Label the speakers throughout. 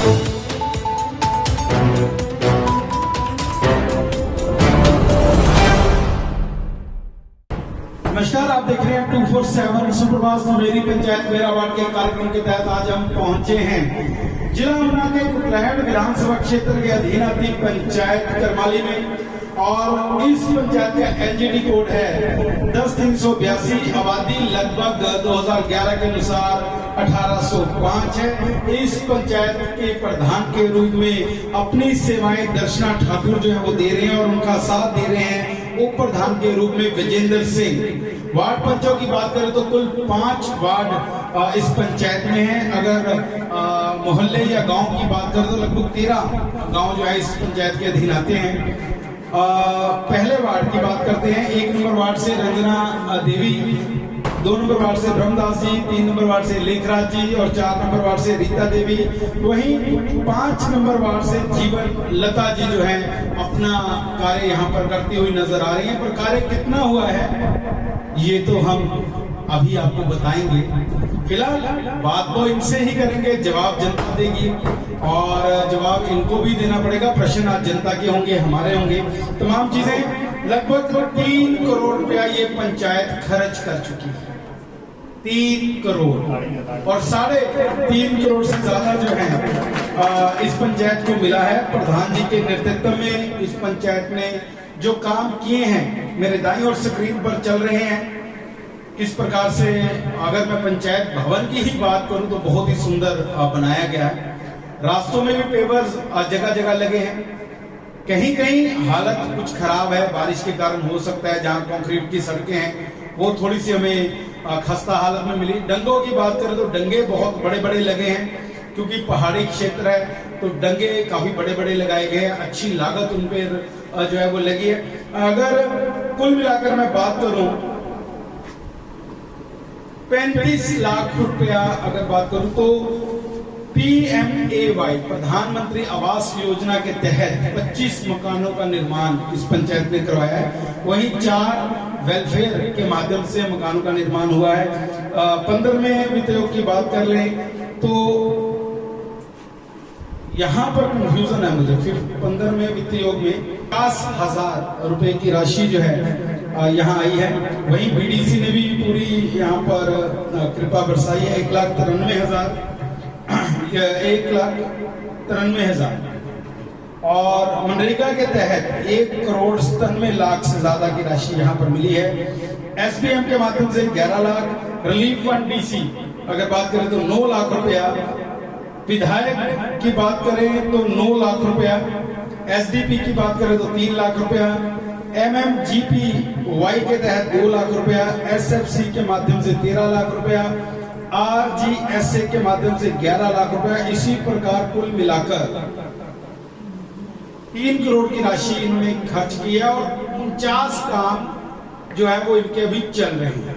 Speaker 1: नमस्कार, आप देख रहे हैं 247 सुप्रभात मेरी पंचायत मेरा वार्ड के कार्यक्रम के तहत आज हम पहुंचे हैं जिला ऊना के कुटलैहड़ विधानसभा क्षेत्र के अधीन आती पंचायत करमाली में। और इस पंचायत का एलजीडी कोड है 10382, आबादी लगभग 2011 के अनुसार 1805 है। इस पंचायत के प्रधान के रूप में अपनी सेवाएं दर्शना ठाकुर जो है वो दे रहे हैं और उनका साथ दे रहे हैं उप प्रधान के रूप में विजेंद्र सिंह। वार्ड पंचों की बात करें तो कुल 5 वार्ड इस पंचायत में हैं। अगर मोहल्ले या गांव की बात करें तो लगभग 13 गांव जो है इस पंचायत के अधीन आते हैं। पहले वार्ड की बात करते हैं। 1 नंबर वार्ड से रंजना देवी, 2 नंबर वार्ड से ब्रह्मदास जी, 3 नंबर वार्ड से लेखराज जी और 4 नंबर वार्ड से रीता देवी। वहीं 5 नंबर वार्ड से जीवन लता जी जो है अपना कार्य यहाँ पर करती हुई नजर आ रही है। पर कार्य कितना हुआ है ये तो हम अभी आपको बताएंगे। फिलहाल बात तो इनसे ही करेंगे, जवाब जनता देगी और जवाब इनको भी देना पड़ेगा। प्रश्न आज जनता के होंगे, हमारे होंगे। तमाम चीजें लगभग 3 करोड़ रुपया ये पंचायत खर्च कर चुकी है। 3 करोड़ और 3.5 करोड़ से ज्यादा जो है इस पंचायत को मिला है। प्रधान जी के नेतृत्व में इस पंचायत ने जो काम किए हैं मेरे दाईं ओर स्क्रीन पर चल रहे हैं। किस प्रकार से अगर मैं पंचायत भवन की ही बात करूं तो बहुत ही सुंदर बनाया गया है। रास्तों में भी पेवर्स जगह जगह लगे हैं। कहीं कहीं हालत कुछ खराब है, बारिश के कारण हो सकता है। जहां कंक्रीट की सड़कें हैं वो थोड़ी सी हमें खस्ता हालत में मिली। डंगों की बात करें तो डंगे बहुत बड़े बड़े लगे हैं क्योंकि पहाड़ी क्षेत्र है तो डंगे काफी बड़े बड़े लगाए गए हैं। अच्छी लागत उन पर जो है वो लगी है। अगर कुल मिलाकर मैं बात करूं 35 लाख रुपया अगर बात करूं तो PMAY प्रधानमंत्री आवास योजना के तहत 25 मकानों का निर्माण इस पंचायत ने करवाया है। वहीं 4 वेलफेयर के माध्यम से मकानों का निर्माण हुआ है। 15वें वित्त आयोग की बात कर लें तो यहाँ पर कंफ्यूजन है मुझे। फिर 15वें वित्त आयोग में 50,000 रुपए की राशि जो है यहाँ आई है। वहीं BDC ने भी पूरी यहाँ पर कृपा बरसाई है। 1,93,000 और मनरेगा के तहत 1,97,00,000 से ज्यादा की राशि यहाँ पर मिली है। SBM के माध्यम से 11 लाख, रिलीफ फंड DC अगर बात करें तो 9 लाख रुपया, विधायक की बात करें तो 9 लाख रुपया, SDP की बात करें तो 3 लाख रुपया, MMGPY के तहत 2 लाख रुपया, SFC के माध्यम से 13 लाख रुपया, RGSA के माध्यम से 11 लाख रुपया। इसी प्रकार कुल मिलाकर 3 करोड़ की राशि इन्होंने खर्च की है और 49 काम जो है वो इनके अभी चल रहे हैं।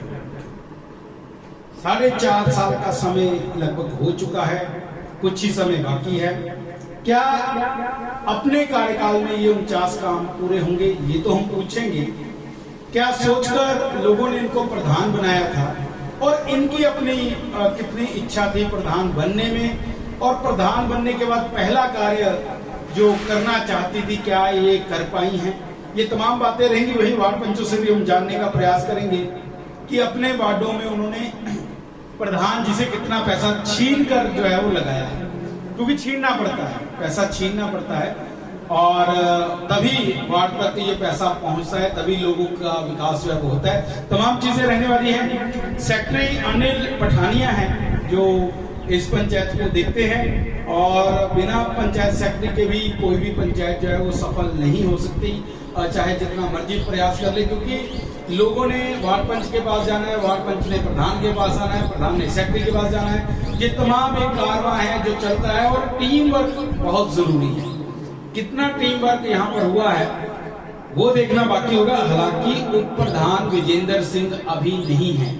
Speaker 1: 4.5 साल का समय लगभग हो चुका है, कुछ ही समय बाकी है। क्या अपने कार्यकाल में ये 49 काम पूरे होंगे ये तो हम पूछेंगे। क्या सोचकर लोगों ने इनको प्रधान बनाया था और इनकी अपनी कितनी इच्छा थी प्रधान बनने में, और प्रधान बनने के बाद पहला कार्य जो करना चाहती थी क्या ये कर पाई हैं? ये तमाम बातें रहेंगी। वही वार्ड पंचों से भी हम जानने का प्रयास करेंगे कि अपने वार्डों में उन्होंने प्रधान जी से कितना पैसा छीन कर जो है वो लगाया है, क्योंकि छीनना पड़ता है, पैसा छीनना पड़ता है और तभी वार्ड तक ये पैसा पहुंचता है, तभी लोगों का विकास जो है वो होता है। तमाम चीजें रहने वाली हैं। सेक्रेटरी अनिल पठानिया हैं जो इस पंचायत को देखते हैं और बिना पंचायत सेक्रेटरी के भी कोई भी पंचायत जो है वो सफल नहीं हो सकती, चाहे जितना मर्जी प्रयास कर ले, क्योंकि लोगों ने वार्ड पंच के पास जाना है, वार्ड पंच ने प्रधान के पास आना है, प्रधान ने सेक्रेटरी के पास जाना है। ये तमाम एक कारवां है जो चलता है और टीम वर्क बहुत जरूरी है। कितना टीम वर्क यहाँ पर हुआ है वो देखना बाकी होगा। हालांकि उप प्रधान विजेंद्र सिंह अभी नहीं है,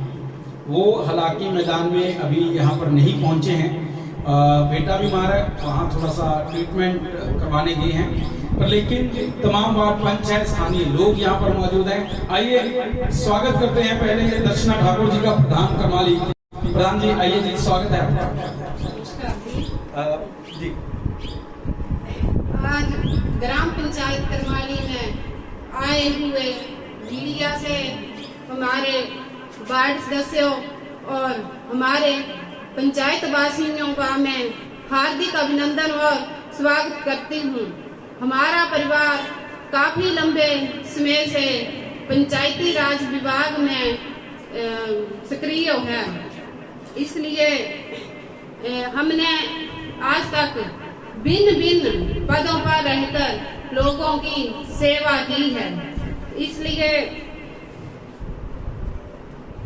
Speaker 1: वो हालांकि मैदान में अभी यहाँ पर नहीं पहुंचे हैं। बेटा बीमार है, वहाँ थोड़ा सा ट्रीटमेंट करवाने गए हैं, पर लेकिन तमाम वार्ड पंच है, स्थानीय लोग यहाँ पर मौजूद हैं। आइए स्वागत करते हैं पहले दर्शना ठाकुर जी का, प्रधान करमाली। प्रधान जी आइए जी, स्वागत है आपका। जी
Speaker 2: आज ग्राम पंचायत करमाली में आए हुए मीडिया से हमारे वार्ड सदस्यों और हमारे पंचायत वासियों का मैं हार्दिक अभिनंदन और स्वागत करती हूँ। हमारा परिवार काफी लंबे समय से पंचायती राज विभाग में सक्रिय है, इसलिए हमने आज तक भिन्न भिन्न पदों पर रहकर लोगों की सेवा की है। इसलिए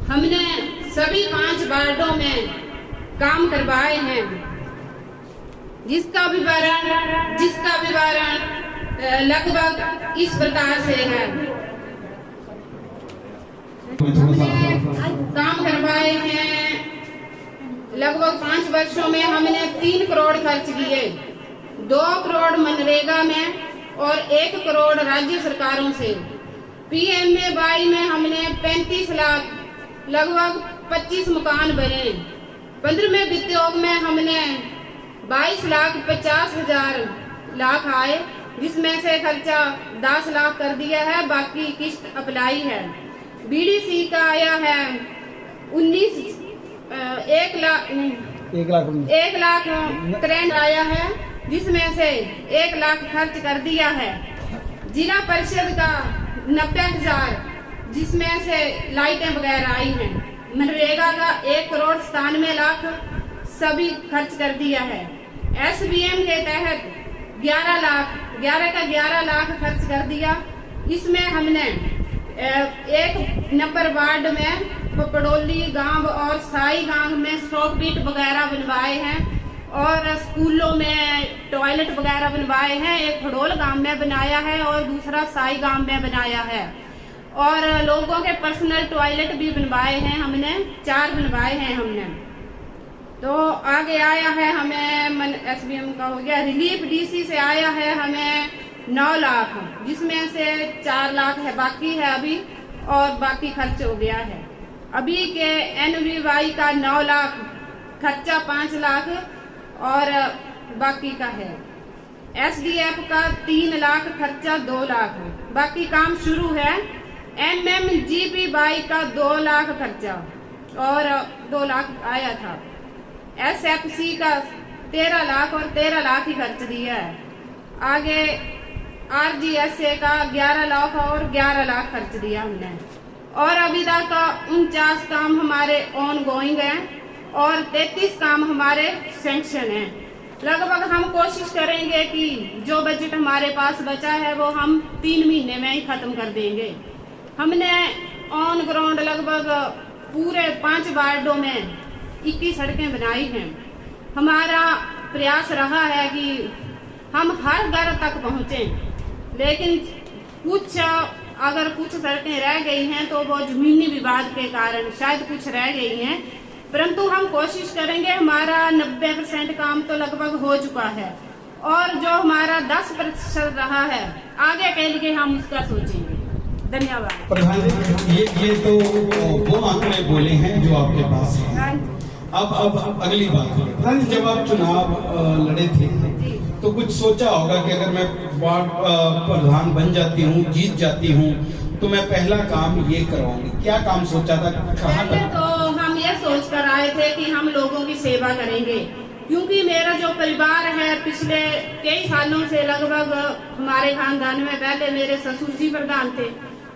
Speaker 2: हमने सभी 5 वार्डों में काम करवाए हैं, जिसका विवरण लगभग इस प्रकार से है। काम करवाए हैं लगभग 5 वर्षों में हमने 3 करोड़ खर्च किए, 2 करोड़ मनरेगा में और 1 करोड़ राज्य सरकारों से। PMAY में हमने 35 लाख लगभग 25 मकान बने। 15वें वित्त योग में हमने 22,50,000 लाख आए, जिसमें से खर्चा 10 लाख कर दिया है, बाकी किस्त अप्लाई है। BDC का आया है 1 लाख 63 आया है, जिसमें से 1 लाख खर्च कर दिया है। जिला परिषद का 90,000, जिसमें से लाइटें वगैरह आई हैं। मनरेगा का 1 करोड़ 97 लाख सभी खर्च कर दिया है। SBM के तहत 11 लाख खर्च कर दिया। इसमें हमने 1 नंबर वार्ड में पपड़ोली गांव और साई गांव में सॉकेट वगैरह बनवाए हैं और स्कूलों में टॉयलेट वगैरह बनवाए हैं। एक खड़ोल गांव में बनाया है और दूसरा साई गांव में बनाया है, और लोगों के पर्सनल टॉयलेट भी बनवाए हैं हमने, 4 बनवाए हैं हमने। तो आगे आया है हमें SBM का हो गया। रिलीफ DC से आया है हमें 9 लाख, जिसमें से 4 लाख है बाकी है अभी, और बाकी खर्च हो गया है। अभी के NVY का 9 लाख, खर्चा 5 लाख और बाकी का है। SDF का 3 लाख, खर्चा 2 लाख, बाकी काम शुरू है। MMGPY का 2 लाख खर्चा और 2 लाख आया था। SFC का 13 लाख और 13 लाख ही खर्च दिया है। आगे RGSA का 11 लाख और 11 लाख खर्च दिया हमने, और अभी तक 49 काम हमारे ऑन गोइंग हैं और 33 काम हमारे सैंक्शन हैं। लगभग हम कोशिश करेंगे कि जो बजट हमारे पास बचा है वो हम 3 महीने में ही खत्म कर देंगे। हमने ऑन ग्राउंड लगभग पूरे 5 वार्डों में 21 सड़कें बनाई हैं। हमारा प्रयास रहा है कि हम हर घर तक पहुंचें, लेकिन अगर कुछ सड़कें रह गई हैं तो वो जमीनी विवाद के कारण शायद कुछ रह गई हैं, परंतु हम कोशिश करेंगे। हमारा 90% काम तो लगभग हो चुका है, और जो हमारा 10% रहा है आगे के लिए हम उसका सोचेंगे। धन्यवाद।
Speaker 1: प्रधान जी, ये तो वो आंकड़े बोले हैं जो आपके पास है। अब अगली बात, प्रधान जी, जब आप चुनाव लड़े थे तो कुछ सोचा होगा कि अगर मैं वार्ड प्रधान बन जाती हूँ, जीत जाती हूँ, तो मैं पहला काम ये करवाऊंगी। क्या काम सोचा था?
Speaker 2: पहले तो हम ये सोच कर आए थे कि हम लोगों की सेवा करेंगे, क्योंकि मेरा जो परिवार है पिछले कई सालों से लगभग हमारे खानदान में पहले मेरे ससुर जी प्रधान थे,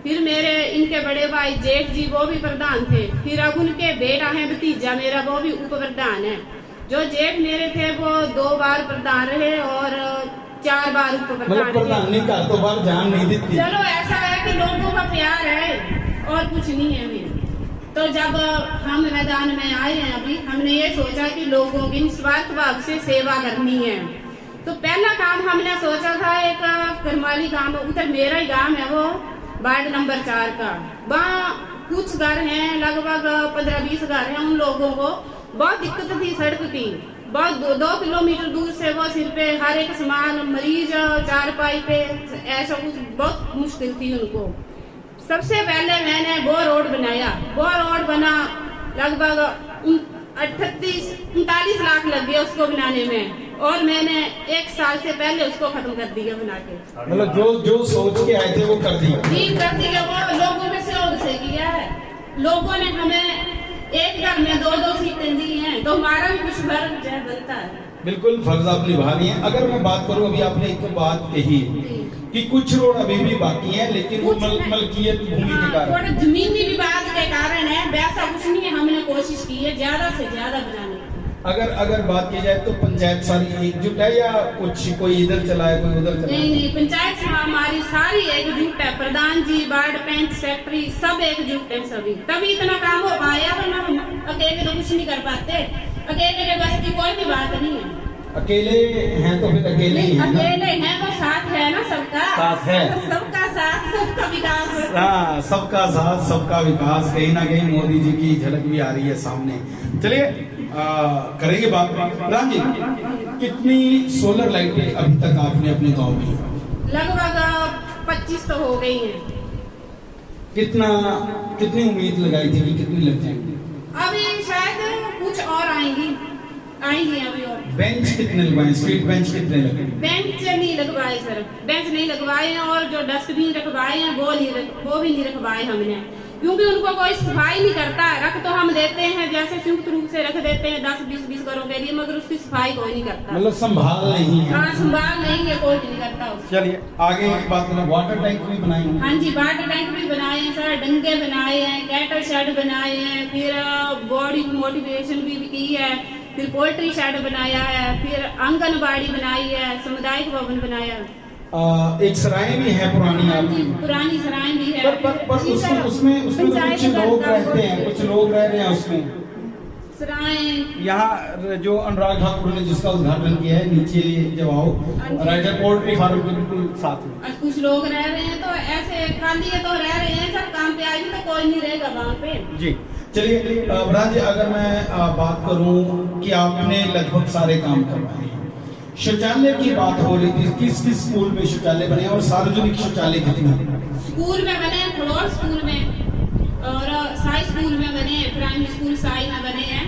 Speaker 2: फिर मेरे इनके बड़े भाई जेठ जी वो भी प्रधान थे, फिर अब उनके बेटा है भतीजा मेरा वो भी उप प्रधान है। जो जेठ मेरे थे वो 2 बार प्रधान रहे और 4 बार उप प्रधान
Speaker 1: तो बार जान नहीं देती।
Speaker 2: चलो ऐसा है कि लोगों का प्यार है और कुछ नहीं है अभी। तो जब हम मैदान में आए हैं अभी, हमने ये सोचा कि लोगों की निस्वार्थ भाव से सेवा करनी है। तो पहला काम हमने सोचा था, एक करमाली गांव, उधर मेरा ही गांव है, वो वार्ड नंबर 4 का, वहाँ कुछ घर हैं, लगभग 15-20 घर हैं। उन लोगों को बहुत दिक्कत थी सड़क की, बहुत 2 किलोमीटर दूर से वो सिर पे हर एक सामान, मरीज चारपाई पे, ऐसा कुछ बहुत मुश्किल थी उनको। सबसे पहले मैंने वो रोड बनाया। वो रोड बना लगभग 39 लाख लग गया उसको बनाने में, और मैंने 1 साल से पहले उसको खत्म कर दिया बना के।
Speaker 1: मतलब जो सोच के आए थे वो कर दिया।
Speaker 2: जी कर दिया, वो लोगों के सहयोग से किया है। लोगों ने हमें एक घर में 2-2 सीटें दी हैं, तो हमारा भी कुछ फर्ज जो है बनता है।
Speaker 1: बिल्कुल फर्ज आप निभा रही हैं। अगर मैं बात करूं, अभी आपने एक बात कही कि कुछ रोड अभी भी बाकी है, लेकिन वो मलकियत भूमि के कारण,
Speaker 2: थोड़ा जमीनी विवाद के कारण है, वैसा कुछ नहीं है। हमने कोशिश की है ज्यादा से ज्यादा बनाने की।
Speaker 1: अगर बात की जाए तो पंचायत सारी एकजुट है या कुछ कोई इधर चला है कोई उधर चला है?
Speaker 2: नहीं, पंचायत हमारी सारी एकजुट है। प्रधान जी, वार्ड पंच, सेक्रेटरी सब एकजुट है सभी, तभी इतना काम हो पाया, वरना हम अकेले तो कुछ नहीं कर पाते। अकेले के बस की कोई भी बात नहीं है।
Speaker 1: अकेले हैं तो फिर अकेले ही हैं ना?
Speaker 2: अकेले हैं तो साथ है ना, सबका
Speaker 1: साथ है,
Speaker 2: सबका साथ सबका विकास।
Speaker 1: हाँ, सबका साथ सबका विकास। कहीं ना कहीं मोदी जी की झलक भी आ रही है सामने। चलिए करेंगे बात। राम जी, कितनी सोलर लाइटें अभी तक आपने अपने गांव में?
Speaker 2: लगभग 25 तो हो गई हैं।
Speaker 1: कितनी उम्मीद लगाई थी कि कितनी लग जाएंगी?
Speaker 2: अभी शायद कुछ और आएंगी अभी। और
Speaker 1: बेंच कितने लगवाए? स्ट्रीट बेंच कितने लगे?
Speaker 2: बेंच नहीं लगवाए सर, बेंच नहीं लगवाए हैं, और जो डस्टबिन रखवाए हैं वो भी नहीं रखवाए हमने, क्योंकि उनको कोई सफाई नहीं करता। रख तो हम देते हैं, जैसे संयुक्त रूप से रख देते हैं 10-20 घरों के लिए, मगर उसकी सफाई कोई नहीं करता।
Speaker 1: मतलब संभाल नहीं है।
Speaker 2: हाँ, संभाल नहीं है, कोई नहीं करता उसको।
Speaker 1: चलिए आगे बात करें। वाटर टैंक भी बनाए हैं?
Speaker 2: हाँ जी, वाटर टैंक भी बनाए हैं सर, डंगे बनाए हैं, कैटल शेड बनाए हैं, फिर बॉडी मोटिवेशन भी की है, फिर पोल्ट्री शेड बनाया है, फिर आंगनबाड़ी बनाई है, सामुदायिक भवन बनाया है।
Speaker 1: एक सराय भी है पुरानी आपकी?
Speaker 2: पुरानी सराय भी है।
Speaker 1: पर उसमें तो कुछ लोग रहते हैं, कुछ लोग रह रहे हैं उसमें।
Speaker 2: सराय
Speaker 1: यहाँ जो अनुराग ठाकुर ने जिसका उद्घाटन किया है, नीचे जब आओ राइटर पोल्ट्री फार्म के बिल्कुल साथ में
Speaker 2: कुछ लोग रह रहे हैं, तो ऐसे खाली है तो रह रहे हैं, जब काम पे आएगी तो कोई नहीं रहेगा वहाँ पे। जी
Speaker 1: चलिए ब्राज जी, अगर मैं बात करूं कि आपने लगभग सारे काम करवाए हैं, शौचालय की बात हो रही थी, किस स्कूल में शौचालय बने और सार्वजनिक शौचालय कितने?
Speaker 2: स्कूल में बने, फ्लोर स्कूल में और साई स्कूल में बने, प्राइमरी स्कूल साई में बने हैं,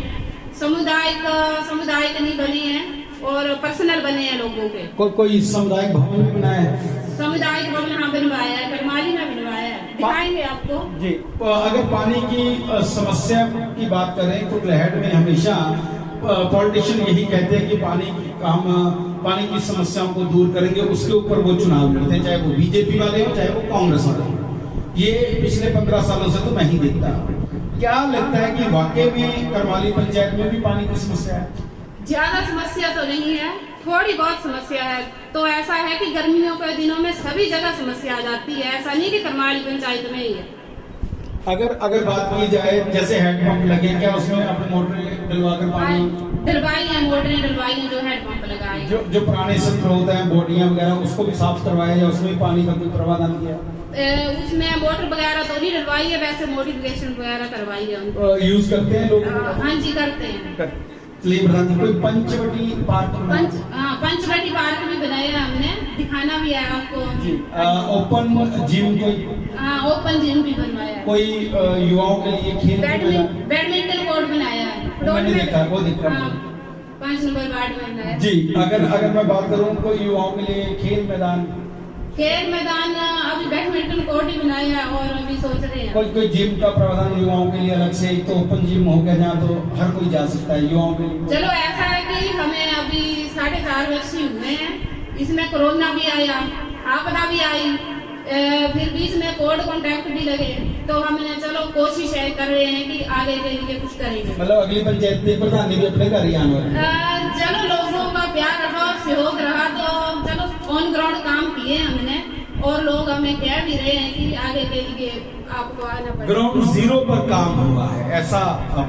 Speaker 2: समुदायिक नहीं बने हैं, और पर्सनल बने हैं लोगों के।
Speaker 1: कोई सामुदायिक भवन भी बनाया है?
Speaker 2: सामुदायिक भवन हाँ बनवाया है, करमाली में बनवाया है, दिखाएंगे आपको जी।
Speaker 1: अगर पानी की समस्या की बात करें तो कुटलैहड़ में हमेशा पॉलिटिशियन यही कहते हैं कि पानी की समस्याओं को दूर करेंगे, उसके ऊपर वो चुनाव लड़ते हैं, चाहे वो बीजेपी वाले हो चाहे वो कांग्रेस वाले हो। ये पिछले 15 सालों से तो मैं ही देखता हूँ। क्या लगता है कि वाकई में करमाली पंचायत में भी पानी की समस्या है?
Speaker 2: ज्यादा समस्या तो नहीं है, थोड़ी बहुत समस्या है। तो ऐसा है कि गर्मियों के दिनों में सभी जगह समस्या आ जाती है, ऐसा नहीं कि करमाली पंचायत में ही है।
Speaker 1: अगर बात की जाए जैसे हैंडपंप लगे, क्या उसमें अपने मोटर डलवाकर पानी
Speaker 2: डलवाई है, मोटरें डलवाई है, जो हैंडपंप लगाए,
Speaker 1: जो पुराने स्रोत हैं, बोटियां वगैरह, उसको भी साफ करवाया या उसमें पानी का कोई प्रावधान किया?
Speaker 2: उसमें मोटर वगैरह तो नहीं डलवाई है, वैसे मोटिवेशन वगैरह करवाई है।
Speaker 1: यूज करते हैं लोग?
Speaker 2: हाँ जी करते हैं।
Speaker 1: कोई पंचवटी पार्क?
Speaker 2: पंचवटी पार्क भी बनाया हमने, दिखाना भी है आपको जी।
Speaker 1: ओपन जिम कोई?
Speaker 2: हाँ, ओपन जिम भी बनवाया है।
Speaker 1: कोई युवाओं के लिए खेल?
Speaker 2: बैडमिंटन कोर्ट बनाया है,
Speaker 1: मैंने देखा वो दिखा
Speaker 2: 5 नंबर वार्ड में बनाया
Speaker 1: जी। अगर मैं बात करूँ कोई युवाओं के लिए खेल मैदान अभी बैडमिंटन कोर्ट ही बनाया और अभी सोच रहे हैं कोई जिम का प्रावधान युवाओं के लिए अलग से, एक तो ओपन जिम हो गया जहाँ तो हर कोई जा सकता है युवाओं के लिए।
Speaker 2: चलो ऐसा है कि हमें अभी 4.5 वर्ष ही हुए हैं, इसमें कोरोना भी आया, आपदा भी आई, फिर बीच में कोड कॉन्ट्रैक्ट भी लगे, तो हमने चलो कोशिश है कर रहे हैं कि आगे के लिए कुछ करेंगे।
Speaker 1: मतलब अगली पंचायत में प्रधान भी अपने घर ही आने वाले?
Speaker 2: चलो लोगों का प्यार रहा और सहयोग रहा तो चलो ऑन ग्राउंड काम किए हमने, और लोग हमें कह भी रहे हैं कि आगे के लिए आपको आना पड़ेगा।
Speaker 1: ग्राउंड जीरो पर काम हुआ है, ऐसा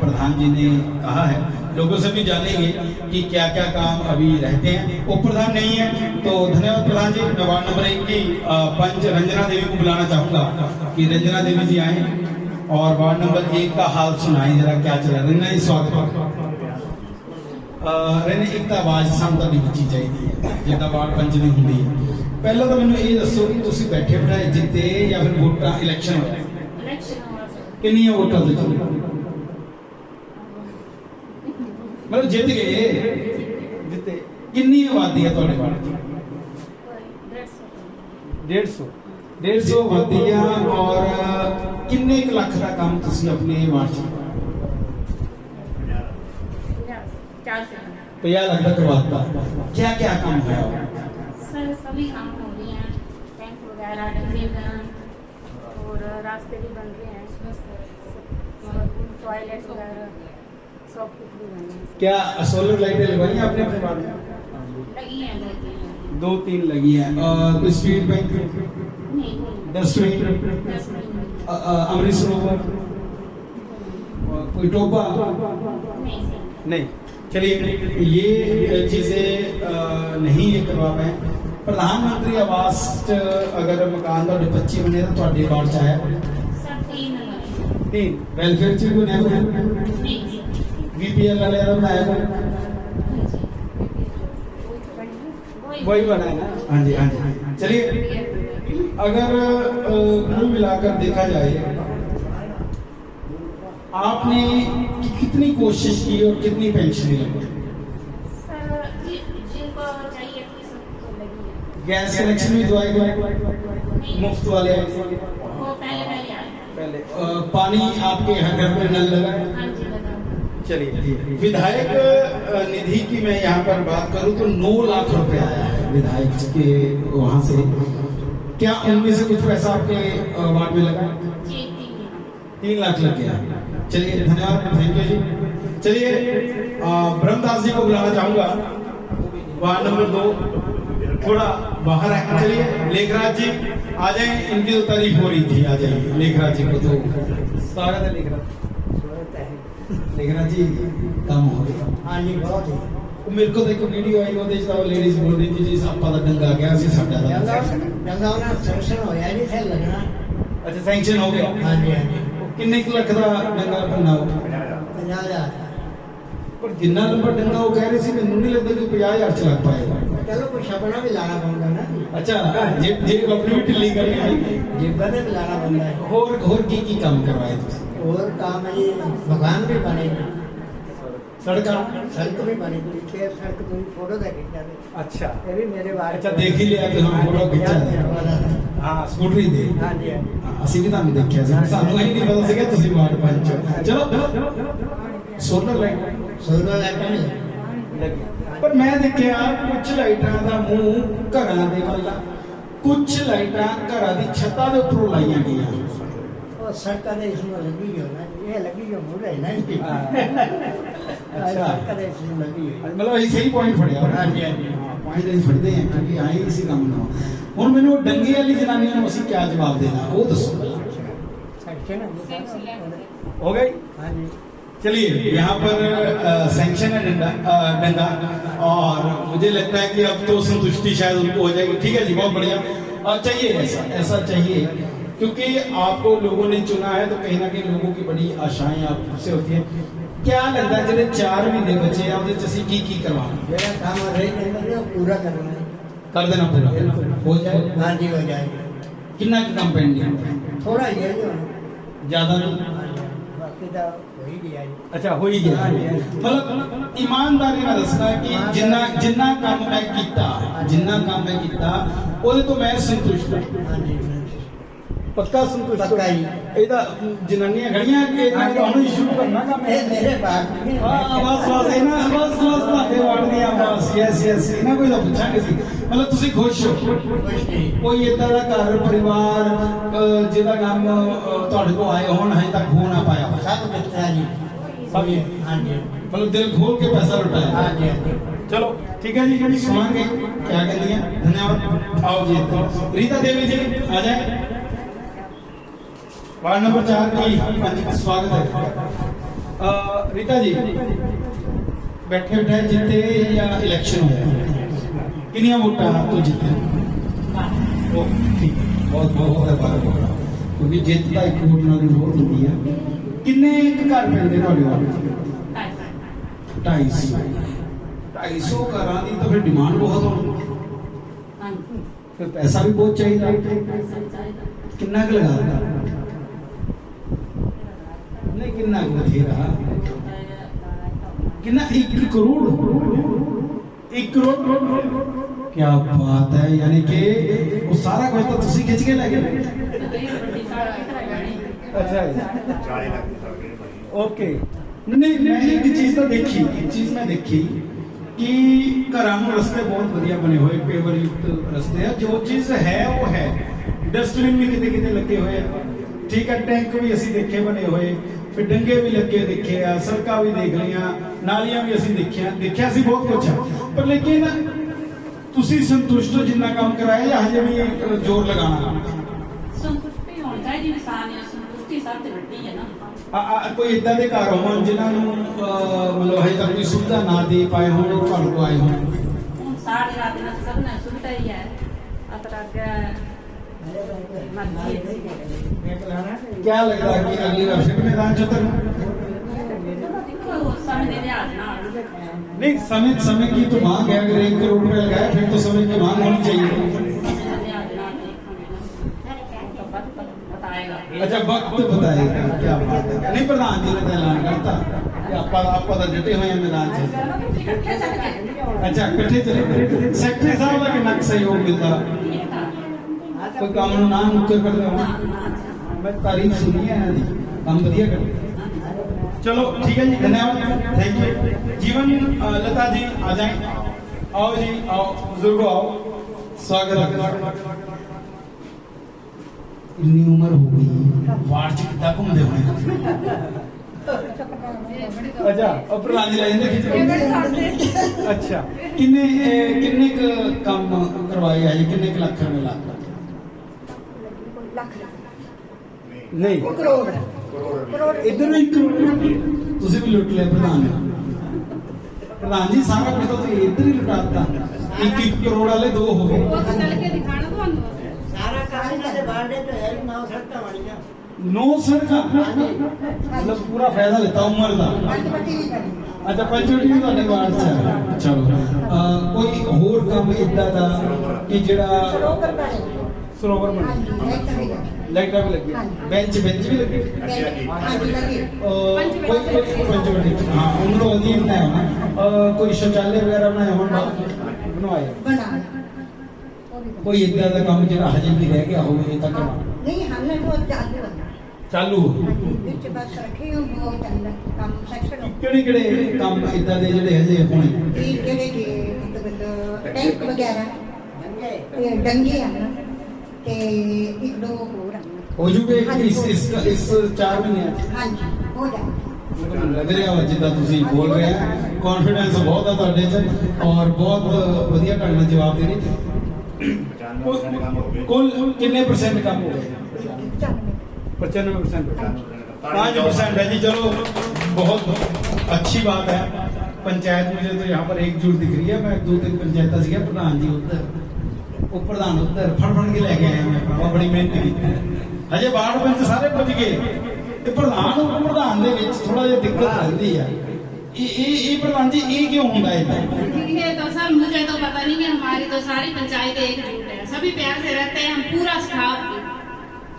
Speaker 1: प्रधान जी ने कहा है। लोगों से भी जानेंगे कि क्या क्या काम अभी रहते हैं। वो प्रधान नहीं है तो धन्यवाद प्रधान जी। मैं वार्ड नंबर 1 की पंच रंजना देवी को बुलाना चाहूंगा कि रंजना देवी जी आए और वार्ड नंबर 1 का हाल सुनाए जरा, क्या चला। रंजना जी स्वागत। रहने एक आवाज सामता नहीं बची चाहिए जिदा वार्ड पंच नहीं होंगी। पहला तो मैंने ये दसो कि तुसी बैठे बिठाए जिते या फिर वोटा इलेक्शन होया? कितनी वोटा मतलब जित गए जिते कितनी आबादी है ਤੁਹਾਡੇ ਵਾਰਡ 'ਚ 150 ਆਬਾਦੀ ਆ ਔਰ ਕਿੰਨੇ ਕੁ ਲੱਖ ਦਾ ਕੰਮ ਤੁਸੀਂ ਆਪਣੇ ਵਾਰਡ 'ਚ 50 ਲੱਖ ਦਾ ਕਰਵਾਤਾ क्या क्या काम है
Speaker 3: सर सभी काम हो रही हैं, टैंक वगैरह डंगेगन और रास्ते भी बन रहे हैं, टॉयलेट वगैरह सब कुछ भी बन रहे हैं।
Speaker 1: क्या सोलर लाइटें लगवाई हैं आपने अपने वार्ड में
Speaker 3: लगी हैं
Speaker 1: 2-3 लगी है और कोई स्ट्रीट बैंक
Speaker 3: नहीं
Speaker 1: डस्टबिन
Speaker 3: 10 मिनट
Speaker 1: अमृत सरोवर कोई टोपा
Speaker 3: नहीं सर।
Speaker 1: नहीं चलिए ये चीजें नहीं ये करवा पाए प्रधानमंत्री आवास अगर मकान ਤੁਹਾਡੇ 25 बने तो ਤੁਹਾਡੇ ਵਾਰਡ ਚ ਆਇਆ
Speaker 3: सर 3 नंबर
Speaker 1: 3 वेलफेयर ਚ भी बनाया कोई
Speaker 3: नहीं सर
Speaker 1: बीपीएल वाले का बनाया कोई वही बनाया ना हाँ जी हाँ जी चलिए अगर कुल मिलाकर देखा जाए आपने कितनी कोशिश की और कितनी पेंशन लगी
Speaker 3: सर जिनको चाहिए थी सबको लगी है।
Speaker 1: गैस कनेक्शन भी दवाई
Speaker 3: नहीं
Speaker 1: मुफ्त वाले
Speaker 3: वो पहले पहले आया था।
Speaker 1: पहले पानी आपके हर घर पे नल लगा है?
Speaker 3: हाँ जी लगा।
Speaker 1: चलिए विधायक निधि की मैं यहाँ पर बात करूँ तो 9 लाख रुपए आया है विधायक के वहाँ से क्या उनमें से कुछ पैसा आपके वार्ड में लगा
Speaker 3: जी
Speaker 1: 3 लाख लग गया चलिए धन्यवाद थैंक यू जी चलिए ब्रह्मदास जी को बुलाना चाहूंगा वार्ड नंबर 2 थोड़ा बाहर है चलिए लेखराज जी आ जाए इनकी तो तारीफ हो रही थी आ जाइए लेखराज जी को तो स्वागत है लेखराज जी काम हो गया
Speaker 4: हाँ जी बहुत ही
Speaker 1: मेरे को देखो वीडियो आई ਉਹਦੇ ਚ लेडीज बोल रही थी जी ਆਪਾਂ ਦਾ ਡੰਗਾ ਗਿਆ ਸੀ ਸਾਡਾ ਦਾ
Speaker 4: डंगा होना सैंक्शन होया नहीं थे लगना
Speaker 1: ਅੱਛਾ ਸੈਂਕਸ਼ਨ ਹੋ ਗਿਆ
Speaker 4: हाँ जी हाँ जी
Speaker 1: ਕਿੰਨੇ ਕੁ ਲੱਖ ਦਾ ਡੰਗਾ ਭਰਨਾ ਹੋ
Speaker 4: 50,000
Speaker 1: ਪਰ ਜਿੰਨਾ ਨੰਬਰ ਡੰਗਾ ਉਹ ਕਹਿ ਰਹੇ ਸੀ ਮੈਨੂੰ ਨਹੀਂ ਲੱਗਦਾ ਕਿ 50,000 ਚ ਲੱਗ ਪਾਏਗਾ
Speaker 4: चलो कुछ अपना भी लाना पड़ता ना
Speaker 1: ਅੱਛਾ ਜੇ ਆਪਣੀ ਵੀ ਢਿੱਲੀ ਕਰਨੀ ਹੈ
Speaker 4: जेबा ने भी लाना पड़ता है
Speaker 1: ਹੋਰ ਕੀ ਕੰਮ ਕਰਵਾਏ ਤੁਸੀਂ
Speaker 4: और काम है जी मकान भी बने
Speaker 1: ਸੜਕਾਂ
Speaker 4: सड़क भी बनी पीछे सड़क पूरी फोटो देख जाते
Speaker 1: ਅੱਛਾ
Speaker 4: ये भी मेरे बारे
Speaker 1: ਅੱਛਾ ਦੇਖ ਹੀ ਲਿਆ ਕਿ ਹਾਂ ਫੋਟੋ ਖਿੱਚਾ ਦੇ ਹਾਂ ਸਕੂਟਰੀ ਦੇ
Speaker 4: हाँ जी हाँ जी
Speaker 1: ਹਾਂ, ਅਸੀਂ ਵੀ ਤੁਹਾਨੂੰ ਦੇਖਿਆ ਸੀ ਸਾਨੂੰ ਇਹ ਨਹੀਂ ਪਤਾ ਸੀਗਾ ਤੁਸੀਂ ਵਾਰਡ ਪੰਚ ਹੋ। ਚਲੋ ਸੋਲਰ ਲਾਈਟ
Speaker 4: सोलर लाइट नहीं
Speaker 1: ਪਰ ਮੈਂ ਦੇਖਿਆ ਕੁਝ ਲਾਈਟਾਂ ਦਾ ਮੂੰਹ ਘਰਾਂ ਦੇ ਵੱਲ ਕੁਝ ਲਾਈਟਾਂ ਘਰਾਂ ਦੀ ਛੱਤਾਂ ਦੇ ਉੱਪਰੋਂ ਲਾਈਆਂ ਗਈਆਂ
Speaker 4: और सड़क का इसमें लगी हो ना ये लगी हो मुड़ है ना जी
Speaker 1: अच्छा
Speaker 4: सड़क का इसमें लगी है
Speaker 1: ਮਤਲਬ ਅਸੀਂ ਸਹੀ ਪੁਆਇੰਟ ਫੜਿਆ
Speaker 4: हाँ जी हाँ जी
Speaker 1: ਪੁਆਇੰਟ ਅਸੀਂ ਫੜਦੇ ਹਾਂ ਕਿਉਂਕਿ ਆਏ ਇਸੇ ਕੰਮ ਨਾਲ ਹੁਣ ਮੈਨੂੰ ਉਹ ਡੰਗੇ ਵਾਲੀ ਜਨਾਨੀਆਂ ਨੂੰ ਅਸੀਂ ਕੀ ਜਵਾਬ ਦੇਣਾ ਉਹ ਦੱਸੋ
Speaker 4: सैंक्शन है
Speaker 1: हो गई
Speaker 4: हाँ जी
Speaker 1: चलिए यहाँ पर सैंक्शन है डंडा और मुझे लगता है कि अब तो संतुष्टि शायद उनको हो जाएगी ठीक है जी बहुत बढ़िया और चाहिए ऐसा चाहिए क्योंकि आपको लोगों ने चुना है तो कहीं ना कहीं लोगों की बड़ी आशाएं आपसे होती है क्या लगता है जो 4 महीने बचे हैं ਉਹਦੇ ਚ ਅਸੀਂ ਕੀ करवाना
Speaker 4: मेरा काम रही पूरा करना है
Speaker 1: कर देना पूरा
Speaker 4: बिल्कुल
Speaker 1: हो जाए
Speaker 4: हाँ जी हो जाएगा
Speaker 1: कितना काम पेंडिंग
Speaker 4: थोड़ा ही है जो
Speaker 1: ज्यादा नहीं
Speaker 4: बाकी तो हो ही गया जी
Speaker 1: ਅੱਛਾ ਹੋ ਹੀ ਗਿਆ ਮਤਲਬ ਇਮਾਨਦਾਰੀ ਨਾਲ ਦੱਸਣਾ ਕਿ ਜਿੰਨਾ ਕੰਮ ਮੈਂ ਕੀਤਾ ਉਹਦੇ ਤੋਂ ਮੈਂ ਸੰਤੁਸ਼ਟ ਹਾਂ
Speaker 4: हाँ जी
Speaker 1: ਪੱਕਾ ਸੰਤੁਸ਼ਟ
Speaker 4: पक्का ही
Speaker 1: ਇਹਦਾ ਜਨਾਨੀਆਂ ਖੜੀਆਂ ਕਿ ਇਹਨਾਂ ਨੂੰ ਹੁਣ ਸ਼ੁਰੂ ਕਰਨਾ ਕੰਮ
Speaker 4: ये मेरे बात नहीं है।
Speaker 1: ਹਾਂ ਬਸ ਇਹਨਾਂ ਬਸ ਤੁਹਾਡੇ ਵਾਰਡ ਦੀਆਂ ਬਸ ਯੈਸ ਇਹਨਾਂ ਕੋਈ ਤਾਂ ਪੁੱਛਾਂਗੇ ਸੀ ਮਤਲਬ ਤੁਸੀਂ ਖੁਸ਼ ਹੋ
Speaker 4: कुछ नहीं
Speaker 1: ਕੋਈ ਇਦਾਂ ਦਾ ਘਰ ਪਰਿਵਾਰ ਜਿਹਦਾ ਕੰਮ ਤੁਹਾਡੇ ਕੋਲ ਆਏ ਹੋਣ ਹਜੇ ਤੱਕ ਹੋ ਨਾ ਪਾਇਆ
Speaker 4: सब मिलता है जी
Speaker 1: सब ये?
Speaker 4: हाँ जी
Speaker 1: ਮਤਲਬ ਦਿਲ ਖੋਲ ਕੇ ਪੈਸਾ ਲੁਟਾਇਆ
Speaker 4: हाँ जी हाँ जी
Speaker 1: चलो ठीक है जी सुनाएंगे क्या कहती हैं धन्यवाद आओ जी रीता देवी जी आ जाए वार्ड नंबर 4 की स्वागत है रीता जी बैठे बैठे जीते या इलेक्शन होया किनिया वोटा तो जीते ओ ठीक है बहुत बहुत है क्योंकि जित का एक वोट नाल वोट होती है किन्ने घर पैंदे ਤੁਹਾਡੇ ਵਾਰਡ 250 घरां दी तो फिर डिमांड बहुत होनी फिर पैसा भी बहुत चाहिए कितना क लगा नहीं कितना क बथेरा कितना 1 करोड़ 1 करोड़ क्या बात है यानी कि वो सारा कुछ तो तुसी खिंच के लगे अच्छा ओके नहीं मैं एक चीज तो देखी एक चीज मैं देखी कि घरां ਨੂੰ रस्ते बहुत ਵਧੀਆ बने हुए पेवर युक्त रस्ते है जो चीज है वो है डस्टबिन भी किते किते लगे हुए हैं ठीक है टैंक भी ਅਸੀਂ देखे बने हुए फिर डंगे भी लगे देखे आ सड़कां भी देख लिया नालियां भी ਅਸੀਂ देखिया सी बहुत कुछ है पर लेकिन ਤੁਸੀਂ संतुष्ट हो जिन्ना काम कराया या हजे भी जोर लगाना
Speaker 5: संतुष्टि होनी चाहिए इंसान है संतुष्टि सब ते ਵੱਡੀ है ना
Speaker 1: ਕੋਈ ਇਦਾਂ ਦੇ ਘਰ ਹੋਣ ਜਿਨ੍ਹਾਂ ਨੂੰ ਮਤਲਬ ਹਜੇ ਤੱਕ ਕੋਈ ਸੁਵਿਧਾ ਨਾ ਦੇ ਪਾਏ ਹੋਣ ਉਹ ਘਰ ਤੋਂ ਆਏ ਹੋਣ
Speaker 5: ਹੁਣ साढ़े रात में सब ने सुविधा ही है अतरा के मर्जी
Speaker 1: क्या लगता है कि अगली बार फिर मैदान ਚ उतरना
Speaker 5: देखो समय दे लिहाज ना
Speaker 1: नहीं समय की तो मांग है अगर 1 करोड़ रुपए लगाया फिर तो समय की मांग होनी चाहिए
Speaker 5: बताएगा
Speaker 1: अच्छा वक्त बताएगा क्या बात है नहीं प्रधान जी ने तो ऐलान करता कि आपा तो डटे हुए हैं मैदान से अच्छा इकट्ठे चले सेक्रेटरी साहब का कितना सहयोग मिलता कोई काम नु ना मुकर कर दे मैं तारीफ सुनी है ना जी काम बढ़िया कर चलो ठीक है जी धन्यवाद थैंक यू जीवन लता जी आ जाए आओ जी आओ बुजुर्गो आओ स्वागत है इतनी उम्र हो गई वार्ड च कितना घूमते होने अच्छा और प्रधान जी लेंदे खिच अच्छा किन्ने किन्ने काम करवाए है किन्ने लाख रुपए लाख नहीं करोड़ इधर भी ਤੁਸੀਂ ਵੀ ਲੁੱਟ ਲਿਆ ਪ੍ਰਧਾਨ ਜੀ ਸਾਰਾ ਕੁਝ ਤਾਂ ਤੁਸੀਂ ਇੱਧਰ ਹੀ ਲੁਟਾਤਾ 1 ਕਰੋੜ ਵਾਲੇ 2 ਹੋ ਗਏ
Speaker 2: ਉਹ ਤਾਂ ਚੱਲ ਕੇ ਦਿਖਾਣਾ ਤੁਹਾਨੂੰ
Speaker 4: ਸਾਰਾ ਕੰਮ ਇਹਨਾਂ ਦੇ ਬਾਰਡੇ ਤੇ ਹੈ 9 ਸੜਕਾਂ ਵਾਲੀਆਂ
Speaker 1: 9 ਸੜਕਾਂ मतलब पूरा फायदा लेता उम्र ਦਾ
Speaker 4: ਪੰਚਵਟੀ ਵੀ ਕਰੀ
Speaker 1: अच्छा पंचवटी भी ਤੁਹਾਡੇ ਵਾਰਡ ਚ ਹੈ ਚਲੋ ਕੋਈ ਹੋਰ ਕੰਮ ਇਦਾਂ ਦਾ ਕਿ ਜਿਹੜਾ
Speaker 4: ਸਰੋਵਰ ਬਣੇ
Speaker 1: ਸਰੋਵਰ ਬਣੇ
Speaker 4: ਹਾਂਜੀ
Speaker 1: ਲਾਈਟਾਂ ਵੀ ਲੱਗੀਆਂ ਬੈਂਚ ਵੀ ਲੱਗੇ
Speaker 4: ਹਾਂਜੀ ਲੱਗੀ
Speaker 1: कोई पंचवटी हाँ उन्होंने अधीन बनाया होना कोई शौचालय वगैरह बनाया होना बनवाया
Speaker 4: ਬਣਾ
Speaker 1: कोई इदा का काम जो हजे भी रह गया हो तक
Speaker 4: ਨਹੀਂ ਹਮਨੇ ਤੋਂ ਚਾਲੂ ਹੈ
Speaker 1: चालू
Speaker 4: ਵਿੱਚ ਬਸ ਰੱਖੇ ਹੋ ਉਹ ਚੱਲਦਾ ਕੰਮ ਸੈਕਸ਼ਨ
Speaker 1: ਕਿਹੜੇ ਕੰਮ ਇਦਾਂ ਦੇ ਜਿਹੜੇ ਹਜੇ ਹੋਣੇ
Speaker 4: ਇਹ ਜਿਹੜੇ ਕਿ ਮਤਲਬ ਟੈਂਕ ਵਗੈਰਾ ਤੇ ਡੰਗੇ ਹਨ ਤੇ ਇੱਕ ਦੋ ਹੋਰ ਹਨ
Speaker 1: ਹੋ ਜੂਗੇ ਇਸ 4 ਮਹੀਨੇ
Speaker 4: ਹਾਂਜੀ ਹੋ ਜਾਏ
Speaker 1: ਲੱਗ ਰਿਹਾ ਵਾ ਜਿੱਦਾਂ ਤੁਸੀਂ ਬੋਲ ਰਹੇ ਆ ਕੌਨਫੀਡੈਂਸ ਬਹੁਤ ਆ ਤੁਹਾਡੇ 'ਚ ਔਰ ਬਹੁਤ ਵਧੀਆ ਢੰਗ ਨਾਲ ਜਵਾਬ ਦੇ ਰਹੇ ਕੁੱਲ ਕਿੰਨੇ % ਕੰਮ ਹੋ ਗਏ 95% 5% है जी चलो बहुत अच्छी बात है पंचायत मुझे तो यहाँ पर एकजुट दिख रही है मैं 2-3 पंचायत सीगा प्रधान जी उधर वो प्रधान उधर फड़ के लेके आए मैं भरावा बड़ी मेहनत की हजे वार्ड पंच सारे पुज गए ते प्रधान दे विच थोड़ा जिहा दिक्कत रहती है ये प्रधान जी ये क्यों होता है
Speaker 2: ये तो सर मुझे तो पता नहीं कि हमारी तो सारी पंचायत एकजुट है सभी प्यार से रहते हैं हम पूरा स्टाफ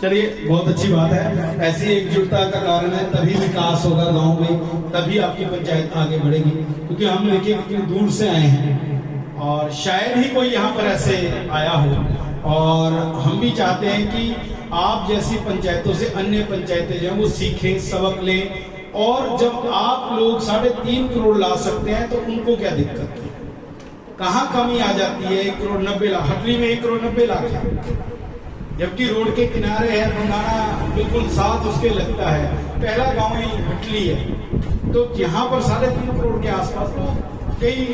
Speaker 1: चलिए बहुत अच्छी बात है ऐसी एकजुटता का कारण है तभी विकास होगा गांव में तभी आपकी पंचायत आगे बढ़ेगी क्योंकि हम देखिए कितनी दूर से आए हैं और शायद ही कोई यहाँ पर ऐसे आया हो और हम भी चाहते हैं कि आप जैसी पंचायतों से अन्य पंचायतें जो हैं वो सीखें सबक लें और जब आप लोग 3.5 करोड़ ला सकते हैं तो उनको क्या दिक्कत है कहाँ कमी आ जाती है 1 करोड़ 90 लाख हटली में 1 करोड़ 90 लाख है जबकि रोड के किनारे है भंडारा बिल्कुल साथ उसके लगता है पहला गांव ही हटली है तो यहाँ पर 3.5 करोड़ के आसपास तो कई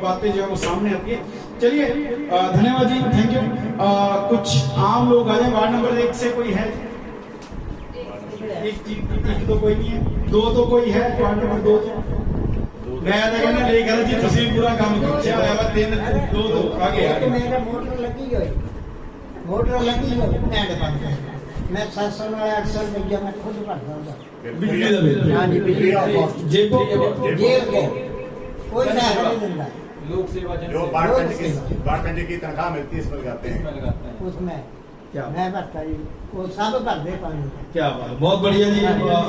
Speaker 1: बातें जो है वो सामने आती है चलिए धन्यवाद जी थैंक यू कुछ आम लोग आ जाए वार्ड नंबर 1 से कोई है एक तो कोई नहीं है 2 तो कोई है वार्ड नंबर 2 तो मैं तो कहना लेकर जी तुसी पूरा काम खिंचा हुआ 3 2 आगे
Speaker 4: ਇੱਕ ਮੇਰਾ ਮੋਟਰ ਲੱਗੀ ਹੋਈ ਮੋਟਰ ਲੱਗੀ ਹੋਈ ਐਂਡ ਪਰ ਮੈਂ 700 ਨਾਲ 800 ਰੁਪਇਆ ਮੈਂ ਖੁਦ ਭਰਦਾ ਹੁੰਦਾ
Speaker 1: बिजली का बिल
Speaker 4: ਹਾਂਜੀ ਬਿਜਲੀ ਦਾ cost।
Speaker 1: जेबो
Speaker 4: जेब को कोई पैसा नहीं देता
Speaker 6: लोक सेवा जन
Speaker 7: जो बाढ़ पंच की तनख्वाह मिलती है इसमें लगाते हैं
Speaker 4: उसमें
Speaker 1: क्या
Speaker 4: मैं भरता जी वो सब भर दे पानी
Speaker 1: क्या बात बहुत बढ़िया जी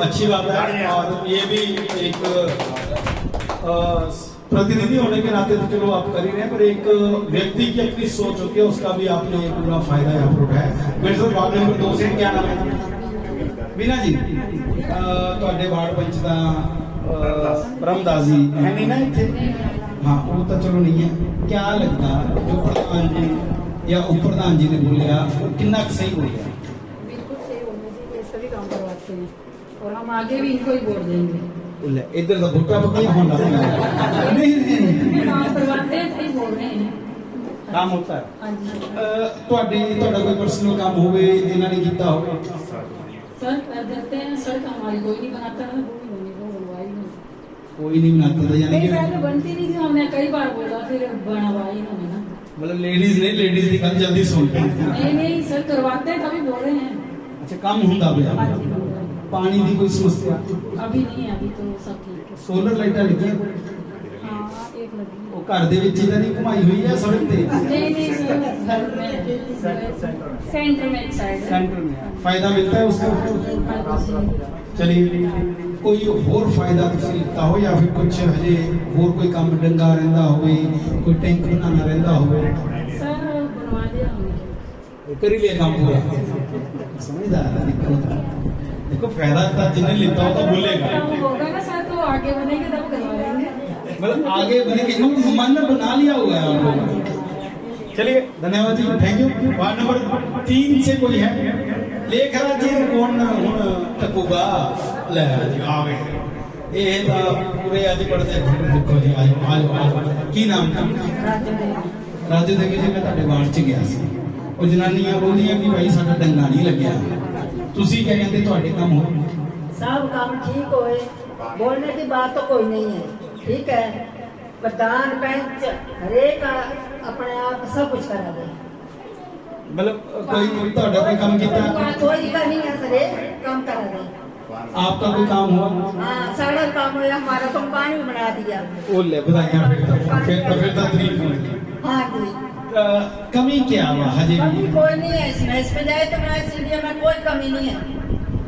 Speaker 1: अच्छी बात है और ये भी एक प्रतिनिधि होने के नाते तो चलो आप कर ही रहे हैं, पर एक व्यक्ति की अपनी सोच होती है, उसका भी आपने पूरा फायदा यहाँ पर उठाया। मेरे साथ वार्ड नंबर 2 से क्या नाम है? बीना जी, ਤੁਹਾਡੇ ਵਾਰਡ ਪੰਚ ਦਾ ब्रह्मदास जी है नहीं ना इतने? हाँ, वो तो चलो नहीं है। क्या लगता जो प्रधान जी या उप प्रधान जी ने बोलिया वो कितना सही बोलिया?
Speaker 5: बिल्कुल सही बोलने से ये सभी काम करवाते हैं और हम आगे भी इनको ही वोट देंगे।
Speaker 1: इधर तो भुट्टा पक्का होना नहीं
Speaker 5: काम करवाते हैं सही बोल रहे हैं।
Speaker 1: काम होता है।
Speaker 5: हाँ जी
Speaker 1: ਤੁਹਾਡਾ ਕੋਈ ਪਰਸਨਲ ਕੰਮ ਹੋਵੇ ਇਹਨਾਂ ਨੇ ਕੀਤਾ ਹੋਵੇ?
Speaker 5: सर कर देते हैं, सड़क हमारी कोई नहीं बनाता है, वो बनवाई नहीं।
Speaker 1: कोई नहीं बनाता था, यानी
Speaker 5: नहीं
Speaker 1: कि
Speaker 5: पहले बनती नहीं थी, हमने कई बार बोला फिर बनवाई इन्होंने ना।
Speaker 1: मतलब लेडीज ने लेडीज की गल जल्दी सुन ली।
Speaker 5: नहीं सर करवाते हैं तभी बोल रहे हैं।
Speaker 1: अच्छा, काम ਹੁੰਦਾ ਪਿਆ।
Speaker 5: हाँ जी, बोल रहे हैं।
Speaker 1: पानी की कोई समस्या?
Speaker 5: अभी नहीं है, अभी तो सब ठीक है।
Speaker 1: सोलर लाइटां ਲੱਗੀਆਂ?
Speaker 5: हाँ एक लगी है।
Speaker 1: ਉਹ ਘਰ ਦੇ ਵਿੱਚ ਇਹਦਾ ਨਹੀਂ ਘੁਮਾਈ ਹੋਈ ਹੈ ਸੜਕ ਤੇ?
Speaker 5: नहीं सर घर में सेंटर में एक साइड है।
Speaker 1: सेंटर में फायदा मिलता है उसका?
Speaker 5: हाँ जी।
Speaker 1: चलिए, कोई ਹੋਰ फायदा ਤੁਸੀਂ ਲਿੱਤਾ ਹੋ ਜਾਂ ਫਿਰ ਕੁਝ ਹਜੇ ਹੋਰ ਕੋਈ ਕੰਮ ਡੰਗਾ ਰਹਿੰਦਾ ਹੋਵੇ, ਕੋਈ ਟੈਂਕ ਬਣਾਉਣਾ ਰਹਿੰਦਾ ਹੋਵੇ?
Speaker 5: सर बनवा दिया हमने।
Speaker 1: कर ही लिया काम पूरा। समझदार है। देखो फायदा था जिन्हें लेता हो तो बोलेगा,
Speaker 5: काम होगा ना सर तो आगे बनेंगे तब करवाएंगे।
Speaker 1: मतलब आगे बढ़ेंगे। मन में बना लिया हुआ है आप लोगों ने। चलिए, धन्यवाद जी, थैंक यू। वार्ड नंबर 3 से कोई है? लेख राज जी कौन हुण टकूगा? ले जी आ गए। ये तो पूरे आज पढ़ते देखो जी, आयो की नाम था? राजू देवी जी। मैं ਤੁਹਾਡੇ ਵਾਰਡ 'ਚ ਗਿਆ ਸੀ, ਉਹ ਜਨਾਨੀਆਂ ਬੋਲੀਆਂ ਕਿ ਭਾਈ ਸਾਡਾ ਡੰਗਾ ਨਹੀਂ ਲੱਗਿਆ। ਤੁਸੀਂ क्या कहते ਤੁਹਾਡੇ ਕੰਮ ਹੋ?
Speaker 6: सब काम ठीक होए, बोलने की बात तो कोई नहीं है, ठीक है। प्रधान पंच हरेक अपने आप सब कुछ करा दे,
Speaker 1: मतलब कोई ਤੁਹਾਡਾ ਕੋਈ ਕੰਮ ਕੀਤਾ?
Speaker 6: कोई का नहीं है सरे काम करा दे।
Speaker 1: आपका कोई काम हुआ?
Speaker 6: हाँ सारा काम हुआ, हमारा तो मकान भी बना दिया।
Speaker 1: ਉਹ ਲੈ ਵਧਾਈਆਂ। फिर तो तारीफ होगी।
Speaker 6: हाँ जी,
Speaker 1: कमी क्या हुआ हजे
Speaker 6: कमी
Speaker 1: भी?
Speaker 6: कोई नहीं है इसमें, इसमें जाए तो मैं इस इंडिया में कोई कमी नहीं है।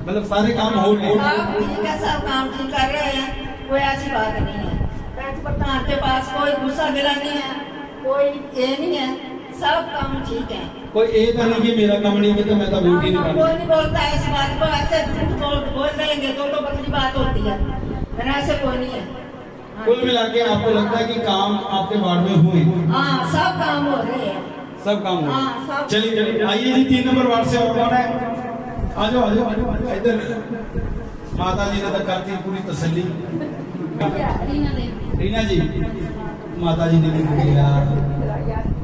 Speaker 1: मतलब सारे काम हो गए?
Speaker 6: सब ठीक है, सब काम ठीक कर रहे हैं, कोई ऐसी बात नहीं है। पंच प्रधान के पास कोई गुस्सा गिला नहीं है, कोई ये नहीं है, सब काम ठीक है।
Speaker 1: कोई ये तो नहीं कि मेरा काम नहीं कि तो मैं तो वोट ही नहीं
Speaker 6: कोई
Speaker 1: करना।
Speaker 6: नहीं बोलता है इस बात को, ऐसे झूठ बोल देंगे तो बदली बात होती है, वरना ऐसे कोई नहीं है। हाँ।
Speaker 1: कुल मिला के आपको लगता है कि काम आपके वार्ड में हुए?
Speaker 6: हाँ सब काम हो रहे हैं।
Speaker 1: सब काम हुए?
Speaker 6: हाँ, सब।
Speaker 1: चलिए आइए जी, 3 नंबर वार्ड से और कौन है? आ जाओ इधर। माता जी ने तो करती पूरी तसल्ली। रीना जी, माता जी ने भी बोलिया,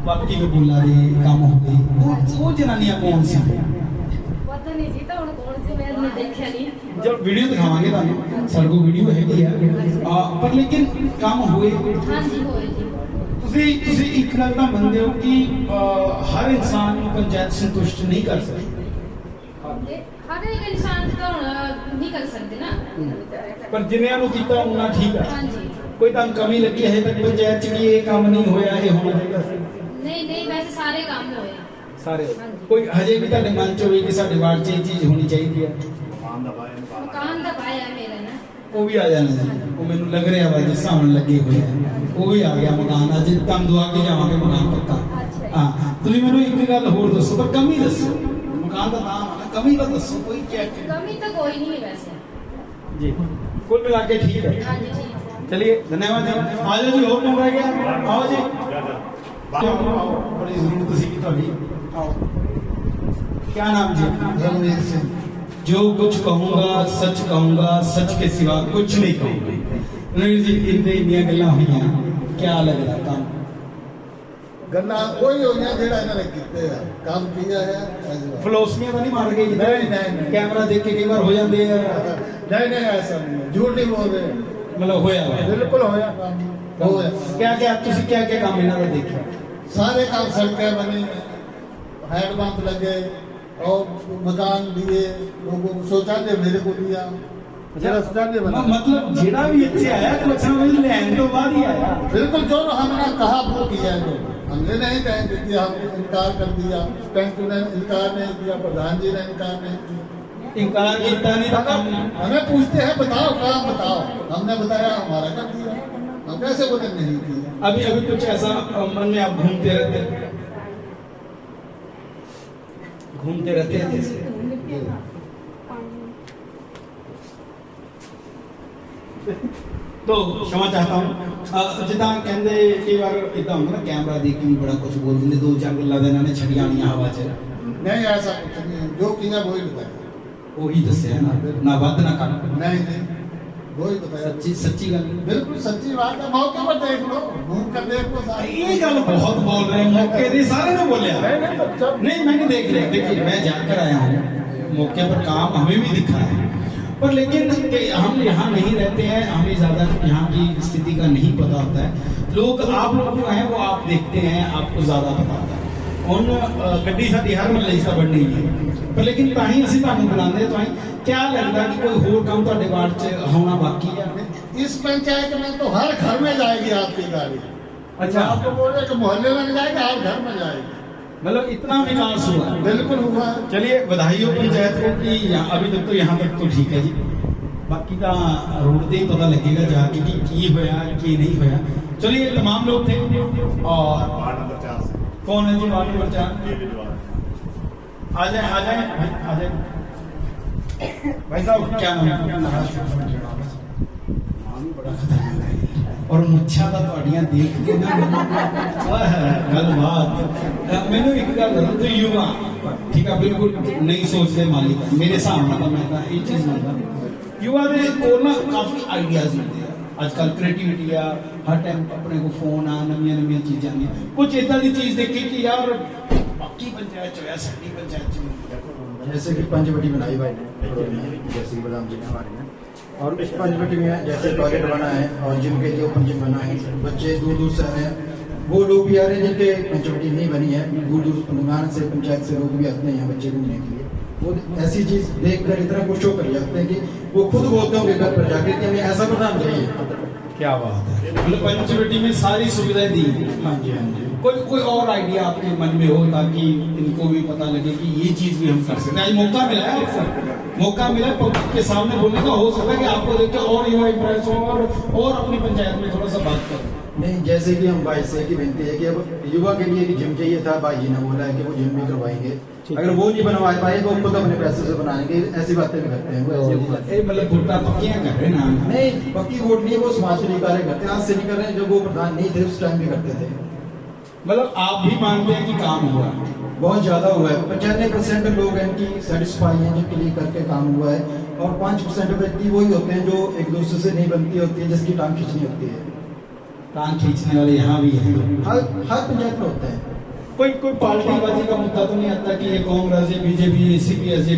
Speaker 1: बाकी कबूला दे काम हो गई। वो जनानियां कौन सी?
Speaker 5: पता नहीं जी, तो कौन से मैंने देखा नहीं।
Speaker 1: जब वीडियो दिखावांगे ਤੁਹਾਨੂੰ, ਸਾਡੇ ਕੋਲ ਵੀਡੀਓ ਹੈਗੀ ਆ, ਪਰ ਲੇਕਿਨ ਕੰਮ ਹੋਏ।
Speaker 5: हाँ जी होए जी।
Speaker 1: ਤੁਸੀਂ ਇੱਕ ਗੱਲ ਤਾਂ ਮੰਨਦੇ ਹੋ ਕਿ ਹਰ ਇਨਸਾਨ ਨੂੰ ਪੰਚਾਇਤ ਸੰਤੁਸ਼ਟ ਨਹੀਂ ਕਰ ਸਕਦੀ?
Speaker 5: हर एक इंसान तो नहीं कर सकते ना।
Speaker 1: ਪਰ ਜਿਨ੍ਹਾਂ ਨੂੰ ਕੀਤਾ ਉਹਨਾਂ ਠੀਕ ਆ।
Speaker 5: हाँ जी।
Speaker 1: ਕੋਈ ਤੁਹਾਨੂੰ ਕਮੀ ਲੱਗੀ ਹੈ ਤੱਕ ਪੰਚਾਇਤ 'ਚ ਕਿ ਇਹ ਕੰਮ ਨਹੀਂ ਹੋਇਆ, ਇਹ ਹੋਣਾ ਚਾਹੀਦਾ ਸੀ?
Speaker 5: नहीं वैसे सारे काम होए।
Speaker 1: ਸਾਰੇ ਕੋਈ ਹਜੇ ਵੀ ਤੁਹਾਡੇ ਮਨ 'ਚ ਹੋਵੇ ਕਿ ਸਾਡੇ ਵਾਰਡ 'ਚ ਇਹ ਚੀਜ਼ ਹੋਣੀ ਚਾਹੀਦੀ ਹੈ?
Speaker 5: मकान का पाया मेरा ना।
Speaker 1: ਉਹ ਵੀ ਆ ਜਾਣਾ ਜੀ। ਉਹ ਮੈਨੂੰ ਲੱਗ ਰਿਹਾ ਵਾ ਜਿਸ ਸਾਹਮਣੇ ਲੱਗੇ ਹੋਏ ਆ, ਉਹ ਵੀ ਆ ਗਿਆ ਮਕਾਨ। ਅੱਜ ਤੁਹਾਨੂੰ ਦੁਆ ਕੇ ਜਾਵਾਂਗੇ ਮਕਾਨ ਪੱਕਾ। ਹਾਂ, ਤੁਸੀਂ ਮੈਨੂੰ ਇੱਕ ਗੱਲ ਹੋਰ ਦੱਸੋ, ਪਰ ਕਮੀ ਦੱਸੋ। ਮਕਾਨ ਦਾ ਨਾਮ ਹੈ, ਕਮੀ ਤਾਂ ਦੱਸੋ ਕੋਈ क्या
Speaker 5: कमी तो कोई नहीं है वैसे।
Speaker 1: जी। कुल मिला के ठीक है।
Speaker 5: हाँ जी ठीक है।
Speaker 1: चलिए, धन्यवाद जी। आ जाओ जी, और कौन रह गया? आओ जी, आओ, बड़ी जरूरत सी की ਤੁਹਾਡੀ। आओ। क्या नाम जी?
Speaker 4: रघुवीर सिंह।
Speaker 1: जो कुछ कहूंगा सच कहूंगा, सच के सिवा कुछ नहीं कहूंगा। नहीं जी, इतने इंनिया गल्लां हुईयां, क्या लगदा काम?
Speaker 8: गन्ना कोई हो गया जेड़ा इन्होंने कीते है काम किया है ऐसी बात।
Speaker 1: फिलोसफियां तो नहीं मार गई?
Speaker 8: नहीं।
Speaker 1: कैमरा देख के कई बार हो जाते हैं।
Speaker 8: नहीं ऐसा नहीं है, झूठ नहीं बोल रहे।
Speaker 1: मतलब होया हुआ।
Speaker 8: बिल्कुल होया काम हो गया।
Speaker 1: क्या क्या तुसी क्या क्या काम इन्हां दा देखिया?
Speaker 8: सारे काम सड़कें बनी, हैंडपंप लगे और मकान दिए, लोगों को शौचालय मेरे को दिया, जरा शौचालय बना।
Speaker 1: मतलब जेड़ा भी इत्थे आया कुछ समझ लैन तो बाद ही आया।
Speaker 8: बिल्कुल जो हमने कहा वो किया है। जो हमने नहीं कह दिया, हमने इनकार कर दिया, पंच ने इनकार नहीं किया, प्रधान जी ने इनकार नहीं किया।
Speaker 1: इनकार किया नहीं तो काम
Speaker 8: हमें पूछते हैं बताओ काम बताओ, हमने बताया हमारा कर दिया। हम कैसे बोले नहीं की?
Speaker 1: अभी अभी कुछ ऐसा मन में आप घूमते रहते हैं जैसे तो क्षमा चाहता हूँ जिदा कहते कई बार इदा होंगे ना कैमरा देख के भी बड़ा कुछ बोल देंगे, दो चार गल्लां दे इन्होंने छड़ियां नहीं हवा च
Speaker 8: नहीं ऐसा कुछ नहीं, जो किया वही बताया।
Speaker 1: वही दस्या ना वध ना कम।
Speaker 8: नहीं नहीं वही बताया,
Speaker 1: सच्ची गल
Speaker 8: बिल्कुल सच्ची बात है। मौके पर देख लो, घूम कर देख लो सारी।
Speaker 1: ये गल बहुत बोल रहे हैं, मौके दी सारे ने बोलिया नहीं मैंने देख लिया। देखिए मैं जाकर आया हूँ, मौके पर काम हमें भी दिखा है, पर लेकिन हम यहाँ नहीं रहते हैं, हमें ज्यादा यहाँ की स्थिति का नहीं पता होता है। लोग आप लोग जो हैं वो आप देखते हैं, आपको ज्यादा पता होता है। उन गड्डी साडी हर महल्ले इसका बढ़नी है, पर लेकिन ताही असं तुहानू बुलाते तो क्या लगता कि कोई होर काम तुहाडे वार्ड च होना बाकी है?
Speaker 8: इस पंचायत में तो हर घर में जाएगी आपकी गाड़ी।
Speaker 1: अच्छा
Speaker 8: आपको बोल रहे कि मोहल्ले में नहीं जाएगी, हर घर में जाएगी।
Speaker 1: मतलब इतना विकास हुआ है।
Speaker 8: बिल्कुल हुआ है।
Speaker 1: चलिए बधाई हो पंचायत को कि अभी तक तो यहाँ तक तो ठीक है जी, बाकी का रोड से ही पता लगेगा जाके कि की होया की नहीं होया। चलिए तमाम लोग थे और
Speaker 7: वार्ड नंबर 4 से
Speaker 1: कौन है जी वार्ड नंबर 4?
Speaker 7: ये विद्वान
Speaker 1: आ जाए आ जाए आ जाए भाई साहब क्या नाम है? नाम ही बड़ा खतरनाक है और मुच्छा का ਤੁਹਾਡੀਆਂ देख के ना गलबात मैंने एक गल करूं तो युवा ठीक है बिल्कुल नहीं सोचते मालिक मेरे हिसाब नाल मैं ਤਾਂ ਇਹ ਚੀਜ਼ ਮੰਨਦਾ युवा ਦੇ ਕੋਲ ਨਾ ਕਾਫੀ ਆਈਡੀਆਜ਼ ਹੁੰਦੇ ਆ ਅੱਜਕੱਲ ਕ੍ਰੀਏਟੀਵਿਟੀ ਆ हर टाइम अपने को फोन आ नवी चीज़ां ने कुछ इदा की चीज देखी कि यार बाकी पंचायत च वैसे साडी पंचायत च नहीं।
Speaker 9: जैसे कि पंचवटी बनाई भाई ने जैसे कि बदाम जी ने हमारे ने, और इस पंचवटी में जैसे टॉयलेट बना है और जिम के लिए ओपन जिम बना है। बच्चे दूर दूर से आ रहे हैं, वो लोग भी आ रहे हैं जिनके पंचवटी नहीं बनी है, दूर दूर तेलंगाना से पंचायत से लोग भी आते हैं यहाँ बच्चे घूमने के लिए। वो ऐसी चीज देख कर इतना खुश होकर जाते हैं कि वो खुद बोलते होंगे घर पर जाकर कि हमें ऐसा प्रधान चाहिए।
Speaker 1: क्या बात है, मतलब पंचवटी में सारी सुविधाएं दी।
Speaker 9: हाँ जी हाँ जी।
Speaker 1: कोई और आइडिया आपके मन में हो ताकि इनको भी पता लगे कि ये चीज भी हम कर सकते हैं। आज मौका मिला है, अवसर मौका मिला पब्लिक के सामने बोलने का, हो सकता है कि आपको देख के और युवा इंप्रेस हो और अपनी पंचायत में थोड़ा सा बात करो।
Speaker 9: नहीं, जैसे कि हम भाई से की विनती है कि अब युवा के लिए जिम चाहिए था, भाई जी ने बोला है कि वो जिम भी करवाएंगे। अगर वो नहीं बनवा पाए तो खुद अपने पैसे से बनाएंगे, ऐसी बातें भी करते हैं वो। ऐसे
Speaker 1: मतलब वोटा पक्कियां कर रहे ना?
Speaker 9: नहीं, पक्की वोट नहीं है, वो समाज के लिए कार्य करते हैं। आज से नहीं कर रहे हैं, जब वो प्रधान नहीं थे उस टाइम भी करते थे।
Speaker 1: मतलब आप भी मानते हैं कि काम हुआ?
Speaker 9: बहुत ज्यादा हुआ है। 95% लोग हैं कि सेटिस्फाई हैं जिनके लिए करके काम हुआ है, और 5% व्यक्ति वही होते हैं जो एक दूसरे से नहीं बनती होती है, जिसकी टांग खींचनी होती है।
Speaker 1: टांग खींचने वाले यहाँ भी हैं,
Speaker 9: हर पंचायत में होते हैं।
Speaker 1: कोई पार्टीबाजी का मुद्दा तो नहीं आता कि ये कांग्रेस है, बीजेपी है, सीपीएस है,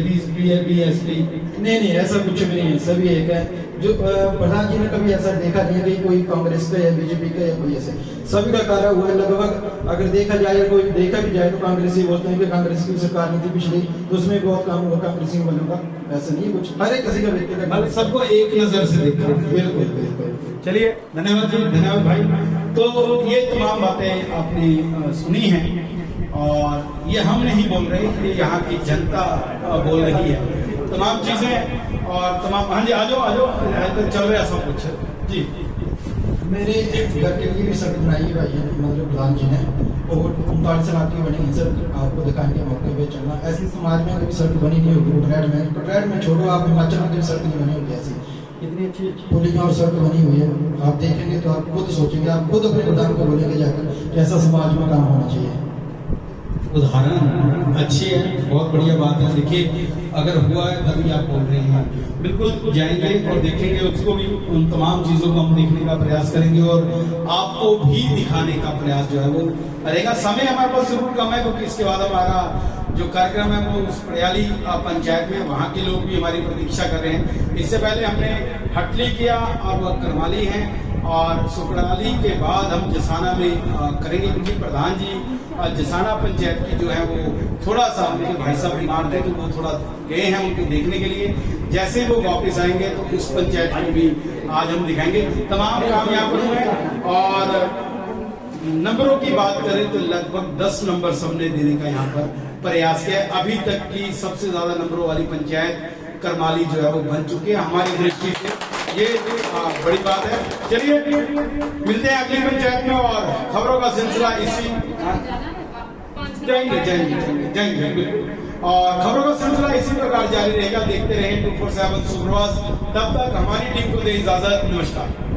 Speaker 1: बीएसपी?
Speaker 9: नहीं, ऐसा कुछ भी नहीं है, सभी एक है। जो प्रधान जी ने कभी ऐसा देखा नहीं है कि कोई कांग्रेस का या बीजेपी का या कोई ऐसे, सभी का कार्य हुआ है लगभग। अगर देखा जाए, कोई देखा भी जाए तो कांग्रेस ही बोलते हैं कि कांग्रेस की सरकार नहीं थी पिछली, तो उसमें बहुत काम हुआ कांग्रेस ही बनूंगा, ऐसा नहीं है कुछ। हर एक किसी का व्यक्ति का
Speaker 1: मतलब सबको एक नजर से देखा।
Speaker 9: बिल्कुल बिल्कुल।
Speaker 1: चलिए धन्यवाद जी, धन्यवाद भाई। तो ये तमाम बातें आपने सुनी हैं और ये हम नहीं बोल रहे, ये यहाँ की जनता बोल रही है तमाम चीजें और तमाम। हाँ जी आ जाओ चल रहा सब कुछ जी।
Speaker 9: मेरे घर के लिए भी सड़क बनाई है भाई, मतलब प्रधान जी ने, और 39 लाख की बनी है सर। आपको दिखाने के मौके पे चलना, ऐसी समाज में कभी सड़क बनी नहीं होगी। कटराड में छोड़ो, आप हिमाचल में कभी सड़क नहीं बनी होगी ऐसी। इतनी अच्छी पुलिंग और सड़क बनी हुई है, आप देखेंगे तो आप खुद सोचेंगे, आप खुद अपने प्रधान को बोलेंगे जाकर कैसा समाज में काम होना चाहिए।
Speaker 1: उदाहरण अच्छी है, बहुत बढ़िया बात है। देखिए अगर हुआ है तभी आप बोल रहे हैं, बिल्कुल जाएंगे और देखेंगे उसको भी, उन तमाम चीजों को हम देखने का प्रयास करेंगे और आपको भी दिखाने का प्रयास जो है वो रहेगा। समय हमारे पास जरूर कम है क्योंकि इसके बाद हमारा जो कार्यक्रम है वो उस पड़ियाली पंचायत में, वहाँ के लोग भी हमारी प्रतीक्षा कर रहे हैं। इससे पहले हमने हटली किया और वह करमाली है और सुकड़ाली के बाद हम जसाना में करेंगे क्योंकि प्रधान जी जसाना पंचायत की जो है वो थोड़ा सा उनके भाई साहब बीमार थे तो वो थोड़ा गए हैं उनको देखने के लिए। जैसे वो वापस आएंगे तो उस पंचायत को भी आज हम दिखाएंगे। तमाम काम यहाँ पर हुए और नंबरों की बात करें तो लगभग 10 नंबर सबने देने का यहाँ पर प्रयास किया। अभी तक की सबसे ज्यादा नंबरों वाली पंचायत करमाली जो है वो बन चुकी है हमारी दृष्टि से। ये बड़ी बात है। चलिए मिलते हैं अगली पंचायत में और खबरों का सिलसिला इसी जाएंगे बिल्कुल। और खबरों का सिलसिला इसी प्रकार जारी रहेगा। देखते रहें 247 सुप्रभात। तब तक हमारी टीम को दे इजाजत। नमस्कार।